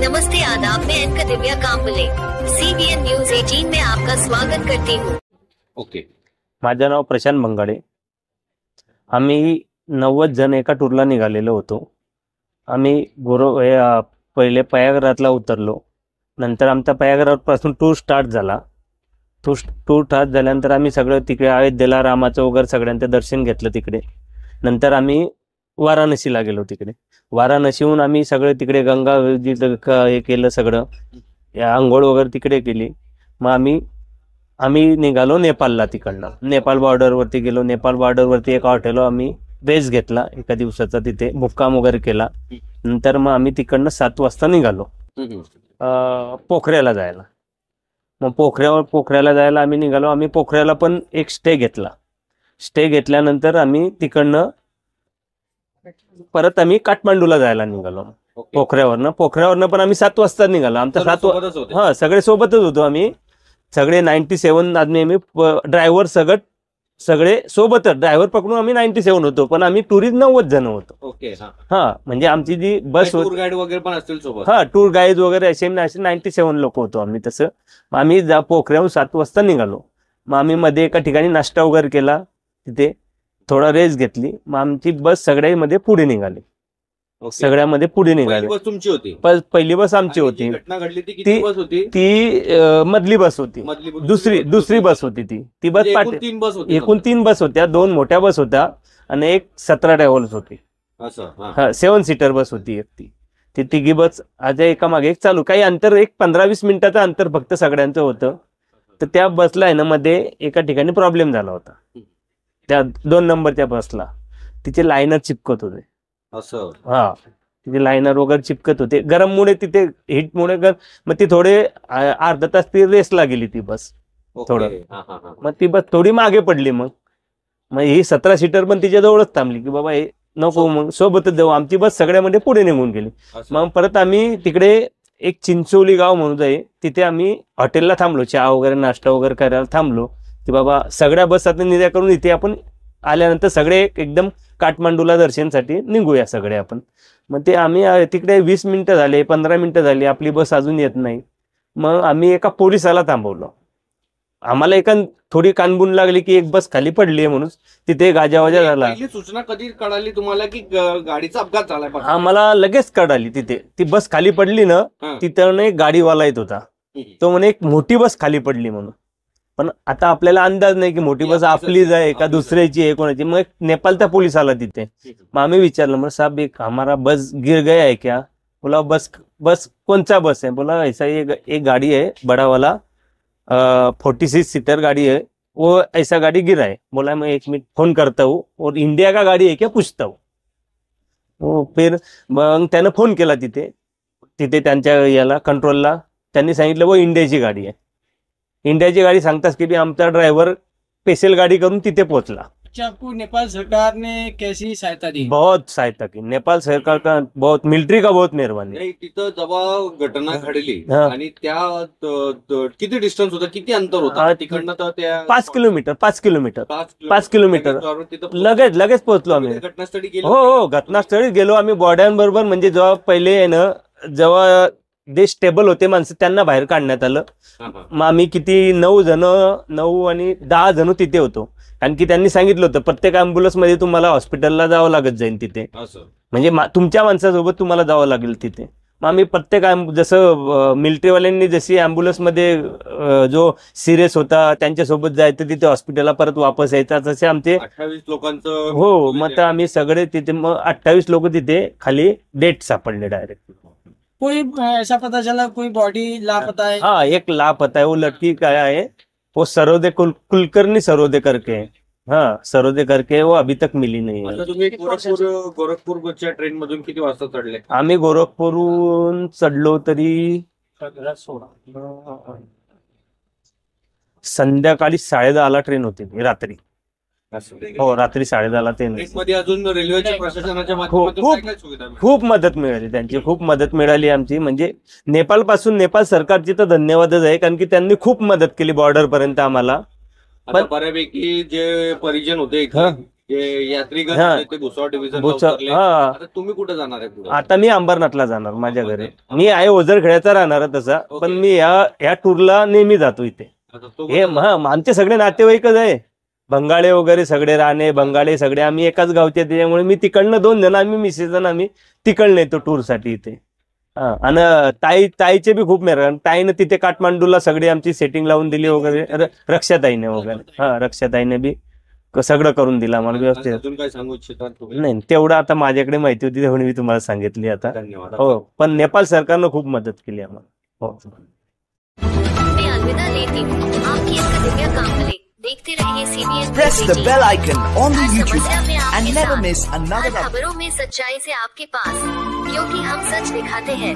नमस्ते आदाब, मैं एंकर दिव्या Kamble CBN news 18 में आपका स्वागत करती हूँ। ओके, माझं नाव प्रशांत बंगाडे। आम्ही 90 जण एका टूरला निघालेलो होतो। आम्ही पहिले पयागरातला उतरलो, नंतर आमचा पयागरापासून टूर स्टार्ट झाला। टूर स्टार्ट झाल्यानंतर आम्ही सगळं तिकडे अयोध्येला रामाचं वगैरे सगळ्यांचं दर्शन घेतलं तिकडे। नंतर आम्ही वाराणसीला गेलो। तिकडे वाराणसीहून आम्ही सगळे तिकडे गंगा हे केलं, सगळं आंघोळ वगैरे तिकडे केली। मग आम्ही निघालो नेपाळला। तिकडनं नेपाळ बॉर्डरवरती गेलो। नेपाळ बॉर्डरवरती एका हॉटेलवर आम्ही बेस घेतला एका दिवसाचा, तिथे मुक्काम वगैरे केला। नंतर मग आम्ही तिकडनं 7 वाजता निघालो पोखऱ्याला जायला। मग पोखऱ्याला जायला आम्ही निघालो। आम्ही पोखऱ्याला पण एक स्टे घेतला। स्टे घेतल्यानंतर आम्ही तिकडनं परत आम्ही काठमांडूला जायला निघालो। पोखऱ्यावरनं पण आम्ही 7 वाजता निघालो। आमचा 7 सगळे सोबतच होतो। आम्ही सगळे 97 आदमी, आम्ही ड्रायव्हर सगळे सोबतच, ड्रायव्हर पकडून आम्ही 97 होतो, पण आम्ही टुरिस्ट 90 जण होतो। ओके, म्हणजे आमची जी बस टूर गाईड वगैरे पण असतील सोबत। टूर गाईड वगैरे असे 97 लोक होतो आम्ही। तसं मग आम्ही पोखऱ्याहून 7 वाजता निघालो। मग आम्ही मध्ये एका ठिकाणी नाश्ता वगैरे केला, तिथे थोडा रेस्ट घेतली। मग आमची बस सगळ्यामध्ये पुढे निघाली। सगळ्यामध्ये पुढे निघाली। बस तुमची होती? पहिली बस आमची होती। घटना घडली ती किती बस होती? ती मधली बस होती। दुसरी बस होती ती बस एकूण 3 बस होत्या। 2 मोठ्या बस होत्या आणि एक 17 ट्रॅव्हल्स होती। असं 7 सीटर बस होती एक। ती तिघी बस आज एका मागे एक चालू, काही अंतर एक 15-20 मिनिटाचं अंतर फक्त सगळ्यांचं होतं। तर त्या बसला आहे ना मध्ये एका ठिकाणी प्रॉब्लेम झाला होता। त्या 2 नंबरच्या बसला तिचे लायनर चिपकत होते। असं तिथे लायनर वगैरे चिपकत होते। गरममुळे तिथे हीटमुळे मग ती थोडे अर्धा तास ती रेसला गेली ती बस थोडं। मग ती बस थोडी मागे पडली। मग ही 17 सीटर पण तिच्या जवळच थांबली की बाबा हे नको, मग सोबतच जाऊ। आमची बस सगळ्यामध्ये पुढे निघून गेली। मग परत आम्ही तिकडे एक चिंचोली गाव म्हणून आहे, तिथे आम्ही हॉटेलला थांबलो, चहा वगैरे नाश्ता वगैरे करायला थांबलो की बाबा सगळ्या बस आता निघ्या करून इथे आपण आल्यानंतर सगळे एकदम काठमांडूला दर्शनसाठी निघूया सगळे आपण। मग ते आम्ही तिकडे 20 मिनिटं झाले, 15 मिनिटं झाली, आपली बस अजून येत नाही। मग आम्ही एका पोलिसाला थांबवलं। आम्हाला एका थोडी कानबून लागली की एक बस खाली पडली आहे म्हणून तिथे गाजावाजा झाला। पहिली सूचना कधी कळाली तुम्हाला की गाडीचा अपघात झालाय? आम्हाला लगेच कळाली। तिथे ती बस खाली पडली ना, तिथं एक गाडीवाला येत होता, तो म्हणे एक मोठी बस खाली पडली म्हणून। पण आता आपल्याला अंदाज नाही की मोठी बस आपलीच आहे का दुसऱ्याची आहे, कोणाची। मग नेपाळचा पोलीस आला तिथे। मग आम्ही विचारलं, मग साहब एक हमारा बस गिर गया है क्या? बोला बस कौन सा बस है? बोला ऐसा एक गाड़ी है बड़ा वाला 46 सीटर गाड़ी है, वो ऐसा गाड़ी गिरा है। बोला मैं 1 मिनट फोन करता हूँ और इंडिया का गाड़ी है क्या पूछता हूँ। वो फिर मग त्यानं फोन केला तिथे त्यांच्या याला कंट्रोलला। त्यांनी सांगितलं वो इंडियाची गाडी आहे। इंडियाची गाड़ी सांगताच की आमचा ड्राइवर स्पेशल गाड़ी करून तिथे पोहोचला। आपको नेपाल सरकार ने कैसी सहायता दी? बहुत सहायता की नेपाल सरकार का, बहुत मिलिट्री का बहुत मेहरबानी। तिथं जेव्हा घटना घडली आणि त्या किती डिस्टन्स होता, किती अंतर होता तिकडनं? तर त्या 5 किलोमीटर लगेच पोहोचलो आम्ही घटनास्थळी गेलो। हो घटनास्थळी गेलो आम्ही बॉर्डरबरोबर। म्हणजे जेव्हा पहिले आहे ना, जेव्हा देश स्टेबल होते माणसं त्यांना बाहेर काढण्यात आलं। मग आम्ही किती 9 आणि 10 जण तिथे होतो, कारण की त्यांनी सांगितलं होतं प्रत्येक ॲम्ब्युलन्समध्ये तुम्हाला हॉस्पिटलला जावं लागत जाईल तिथे, म्हणजे तुमच्या माणसासोबत तुम्हाला जावं लागेल तिथे। मग आम्ही प्रत्येक जसं मिलिटरीवाल्यांनी जशी ॲम्ब्युलन्समध्ये जो सिरियस होता त्यांच्यासोबत जायचं, तिथे हॉस्पिटलला परत वापस यायचा, तसे आमचे 28 लोकांचं हो। मग आम्ही सगळे तिथे, मग 28 लोक तिथे खाली डेट सापडले डायरेक्ट। कोई ऐसा पता चला कोई बॉडी लापता है? एक लापता है, वो लड़की का है, वो सरोदे कुलकर्णी सरोदे करके, सरोदे करके, वो अभी तक मिली नहीं है। तुम्ही गोरखपूरच्या ट्रेन मधून किती वाजता चढले? आम्ही गोरखपूरहून चढलो तरी संध्याकाळी 10:30ला ट्रेन होती रात्री। हो रात्री 10:30ला ट्रेन। अजून रेल्वेच्या प्रशासनाच्या माध्यमातून खूप मदत मिळाली, त्यांची खूप मदत मिळाली आमची। म्हणजे नेपाळ पासून नेपाळ सरकारची तर धन्यवादच आहे, कारण की त्यांनी खूप मदत केली बॉर्डर पर्यंत आम्हाला। पण बऱ्यापैकी जे परिजन होते जे यात्रीगण हा. होते ते भुसावळ डिव्हिजन हा आता तुम्ही कुठे जाणार आहे पुढे? आता मी अंबरनाथला जाणार माझ्या घरी. मी आहे ओझरखेड्याचा राहणार तसा, पण मी ह्या टूरला नेहमी जातो इथे. आता तो हे आमचे सगळे नातेवाईकच आहे, बंगाळे वगैरे सगळे, राणे बंगाळे सगळे आम्ही एकाच गावचे, त्याच्यामुळे मी तिकडनं 2 जण आम्ही मिसेस जण आम्ही तिकडनं येतो टूरसाठी इथे. हा, आणि ताईचे बी खूप मेहरबान. ताईनं तिथे काठमांडूला सगळी आमची सेटिंग लावून दिली वगैरे, रक्षाताईने वगैरे. हा, रक्षाताईने बी सगळं करून दिला मला व्यवस्थित. अजून काय सांगू इच्छिता तुम्ही? नाही, तेवढं आता माझ्याकडे माहिती होती तेवढी मी तुम्हाला सांगितली आता. धन्यवाद. हो, पण नेपाळ सरकारनं खूप मदत केली आम्हाला. हो. मैं अलविदा लेती हूँ आपकी एक दिव्या कांबले. देखते रहिए CBN Press the bell icon on the her YouTube समस्या में app आपके and never साथ, miss another हर खबरों में सच्चाई से आपके पास, क्योंकि हम सच दिखाते हैं.